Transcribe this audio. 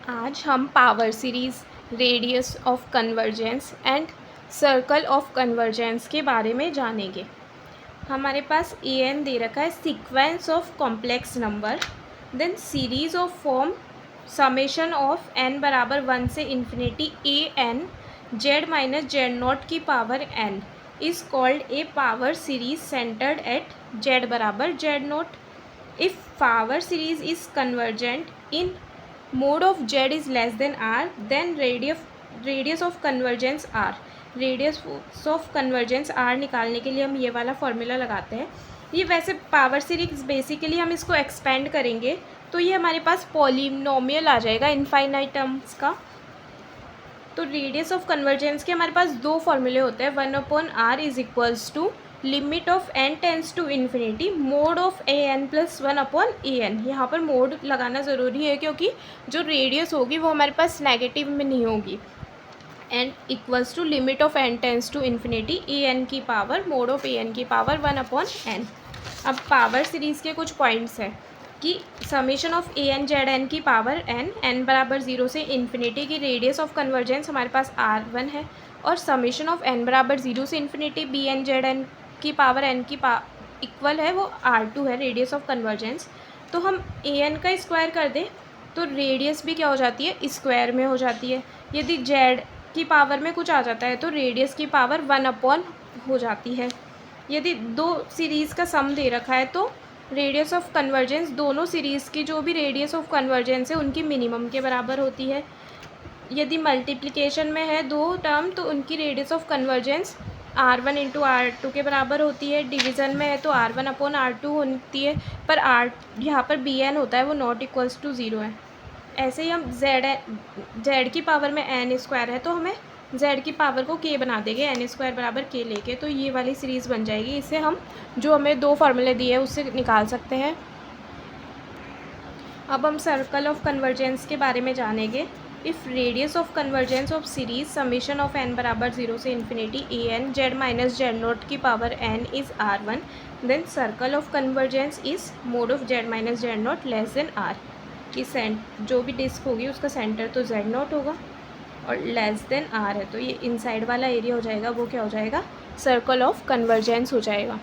आज हम power series, radius of convergence and circle of convergence के बारे में जानेंगे। हमारे पास ए एन दे रखा है, sequence of complex number, then series of form summation of N बराबर 1 से infinity A N Z minus Z not की power N is called a power series centred at Z बराबर Z not. If power series is convergent in mode of z is less than r, then radius of convergence r। radius of convergence r निकालने के लिए हम ये वाला formula लगाते हैं। ये वैसे पावर सीरीज बेसिकली हम इसको एक्सपेंड करेंगे तो ये हमारे पास पॉलिनोमियल आ जाएगा इनफाइनाइट टर्म्स का। तो रेडियस ऑफ कन्वर्जेंस के हमारे पास दो फॉर्मूले होते हैं, 1/r is equals to limit of N tends to infinity mod of A n plus 1/an। यहाँ पर मोड लगाना ज़रूरी है क्योंकि जो रेडियस होगी वो हमारे पास नेगेटिव में नहीं होगी। N equals to limit of N tends to infinity A N की power mod of A N की पावर 1/n। अब पावर सीरीज़ के कुछ पॉइंट्स हैं कि summation of A N Z N की पावर एन बराबर 0 से इन्फिनिटी की रेडियस ऑफ कन्वर्जेंस हमारे पास r1 है, और समेशन ऑफ n बराबर 0 से infinity B N Z N की पावर n की इक्वल है वो r2 है, रेडियस ऑफ कन्वर्जेंस। तो हम ए एन का स्क्वायर कर दें तो रेडियस भी क्या हो जाती है, स्क्वायर में हो जाती है। यदि z की पावर में कुछ आ जाता है तो रेडियस की पावर 1 हो जाती है। यदि दो सीरीज़ का सम दे रखा है तो रेडियस ऑफ कन्वर्जेंस दोनों सीरीज़ की जो भी रेडियस ऑफ कन्वर्जेंस है उनकी मिनिमम के बराबर होती है। यदि मल्टीप्लिकेशन में है दो टर्म तो उनकी radius of convergence r1 into r2 के बराबर होती है। डिवीज़न में है तो r1/r2 होती है, पर r यहाँ पर बी एन होता है वो नॉट इक्वल्स टू 0 है। ऐसे ही हम z की पावर में n स्क्वायर है तो हमें z की पावर को k बना देंगे n स्क्वायर बराबर k लेके, तो ये वाली सीरीज़ बन जाएगी। इससे हम जो हमें दो फार्मूले दिए हैं उससे निकाल सकते हैं। अब हम सर्कल ऑफ कन्वर्जेंस के बारे में जानेंगे। If radius of convergence of series summation of n बराबर 0 से infinity A N Z minus Z not की power n is r1, then circle of convergence is mod of Z minus Z not less than r। कि जो भी disc होगी उसका centre तो Z not होगा और लेस देन r है, तो ये इनसाइड वाला एरिया हो जाएगा वो क्या हो जाएगा, सर्कल ऑफ कन्वर्जेंस हो जाएगा।